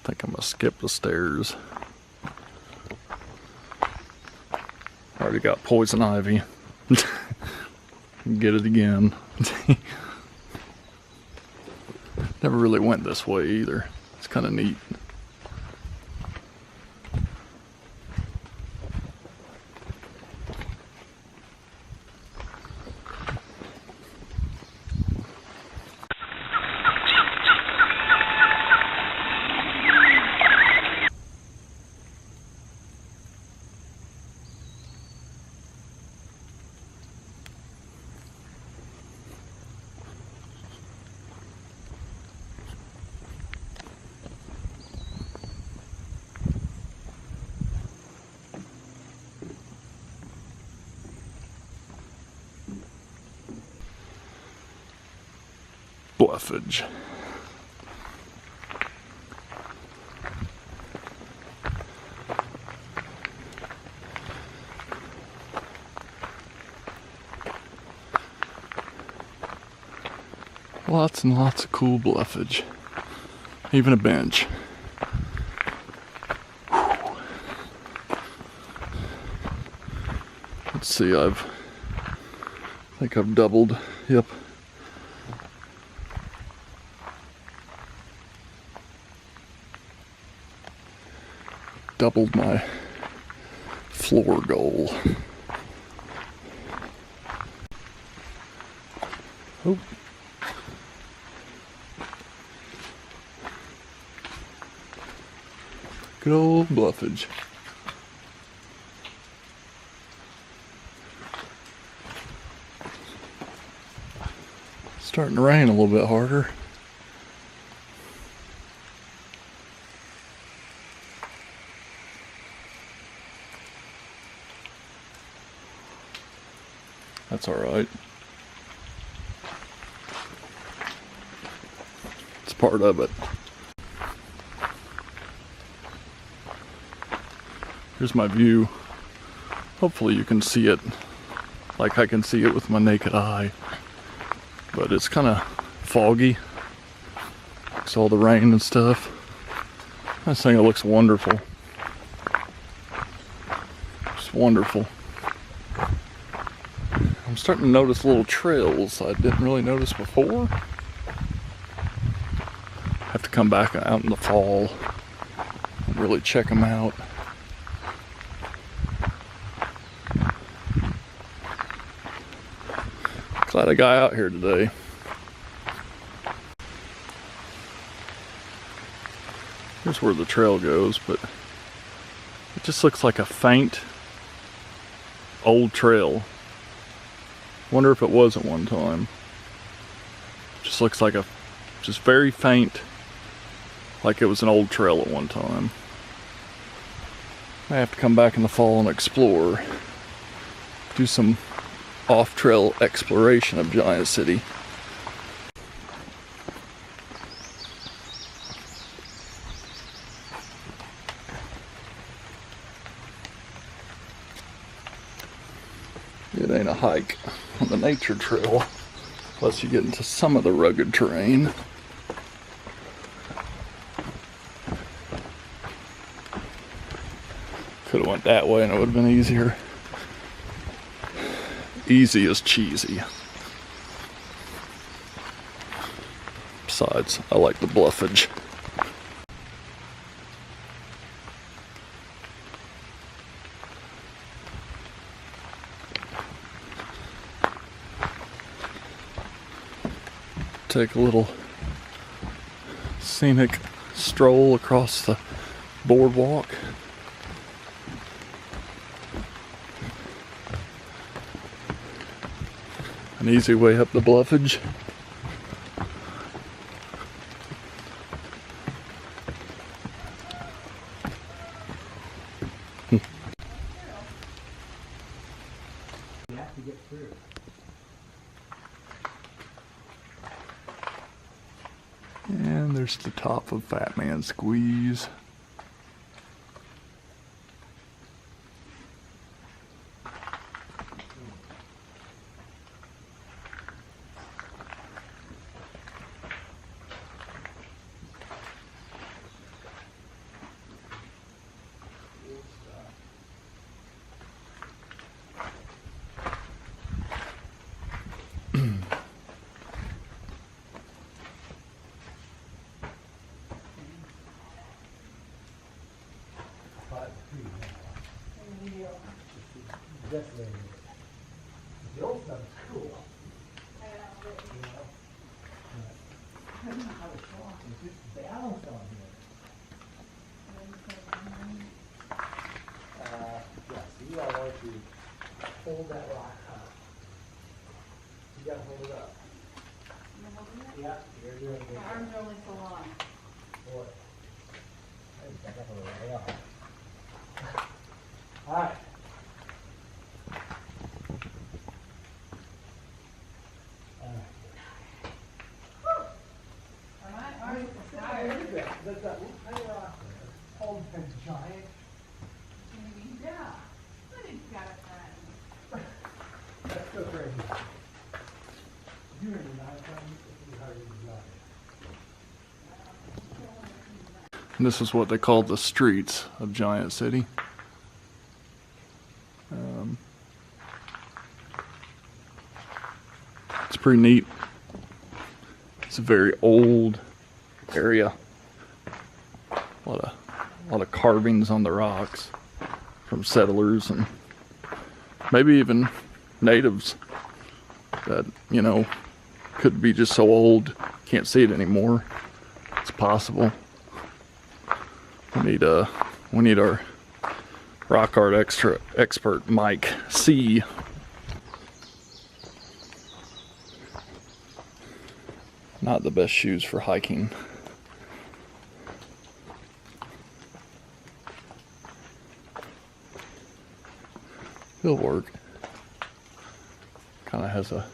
I think I'm gonna skip the stairs. Already got poison ivy. Get it again. Never really went this way either. It's kind of neat. Bluffage. Lots and lots of cool bluffage. Even a bench. Let's see, I think I've doubled. Yep. Doubled my floor goal. Oh. Good old bluffage. Starting to rain a little bit harder. That's all right. It's part of it. Here's my view. Hopefully you can see it like I can see it with my naked eye. But it's kind of foggy. It's all the rain and stuff. I think it looks wonderful. Just wonderful. I'm starting to notice little trails I didn't really notice before. Have to come back out in the fall and really check them out. Glad I got out here today. Here's where the trail goes, but it just looks like a faint old trail. Wonder if it was at one time. Just looks like just very faint, like it was an old trail at one time. I have to come back in the fall and explore. Do some off-trail exploration of Giant City. It ain't a hike on the nature trail unless you get into some of the rugged terrain. Could have went that way and it would have been easier. Easy is cheesy. Besides, I like the bluffage. Take a little scenic stroll across the boardwalk. An easy way up the bluffage. You have to get through. And there's the top of Fat Man Squeeze. decimated it. The old stuff is cool. You know? I don't know how it's wrong. It's just balance on here. Yeah, so you all want to hold that rock up. You gotta hold it up. Yeah, you're doing good. My arms are only so long. Boy. I just got up a little way off. All right. My arms are tired. Look at that. There's that little tiny rock there. Oh, that giant. Yeah. I think you got it right. That's so crazy. You and your knife on, this is how you got it. And this is what they call the streets of Giant City. It's pretty neat. It's a very old area. A lot of carvings on the rocks from settlers and maybe even natives that, you know, could be just so old can't see it anymore. It's possible. We need our rock art expert Mike C. Not the best shoes for hiking. It'll work. Kind of has a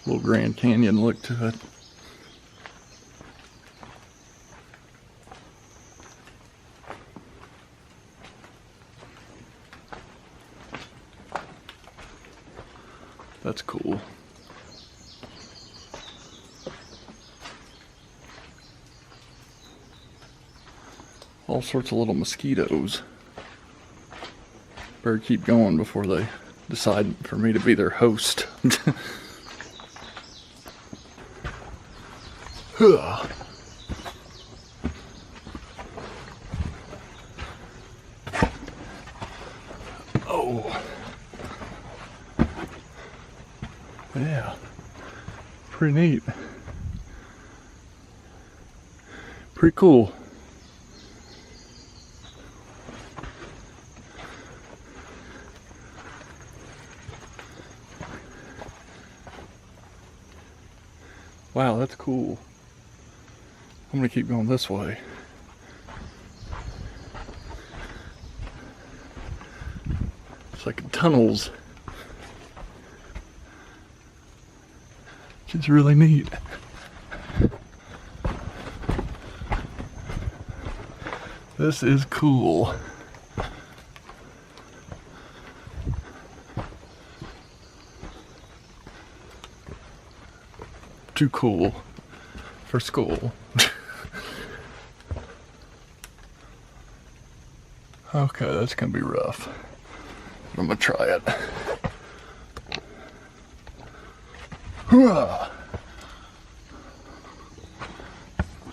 little Grand Canyon look to it. That's cool. All sorts of little mosquitoes. Better keep going before they decide for me to be their host. Oh. Yeah. Pretty neat. Pretty cool. Wow, that's cool. I'm gonna keep going this way. It's like tunnels. Which is really neat. This is cool. Too cool for school. Okay, that's gonna be rough. I'm gonna try it.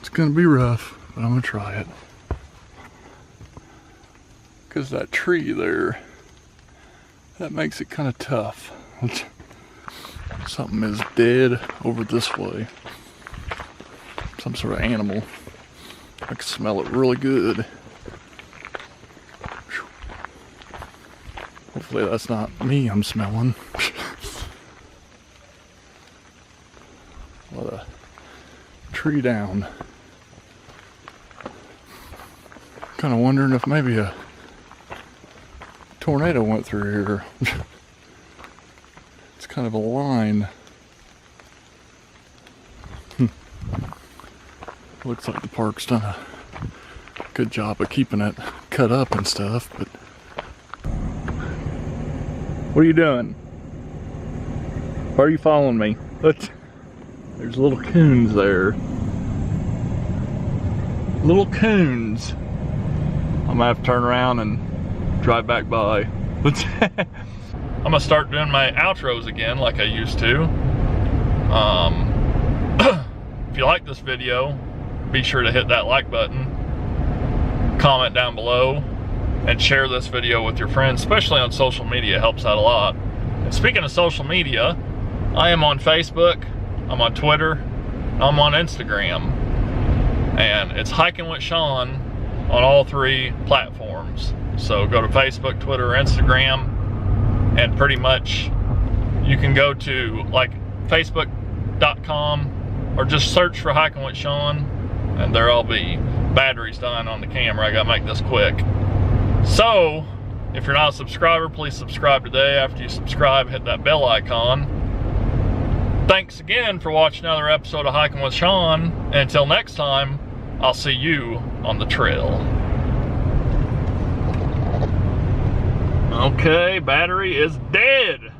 It's gonna be rough, but I'm gonna try it. Because that tree there, that makes it kind of tough. Something is dead over this way. Some sort of animal. I can smell it really good. Hopefully that's not me I'm smelling. What a tree down. Kind of wondering if maybe a tornado went through here. It's kind of a line. Looks like the park's done a good job of keeping it cut up and stuff, but what are you doing? Why are you following me? Look, there's little coons there. Little coons. I'm gonna have to turn around and drive back by. I'm gonna start doing my outros again like I used to. If you like this video, be sure to hit that like button, comment down below, and share this video with your friends, especially on social media. It helps out a lot. And speaking of social media, I am on Facebook, I'm on Twitter, I'm on Instagram, and it's Hiking with Shawn on all 3 platforms. So go to Facebook, Twitter, Instagram, and pretty much you can go to like facebook.com or just search for Hiking with Shawn, and there I'll be. Battery's dying on the camera, I gotta make this quick. So, if you're not a subscriber, please subscribe today. After you subscribe, hit that bell icon. Thanks again for watching another episode of Hiking with Shawn. And until next time, I'll see you on the trail. Okay, battery is dead.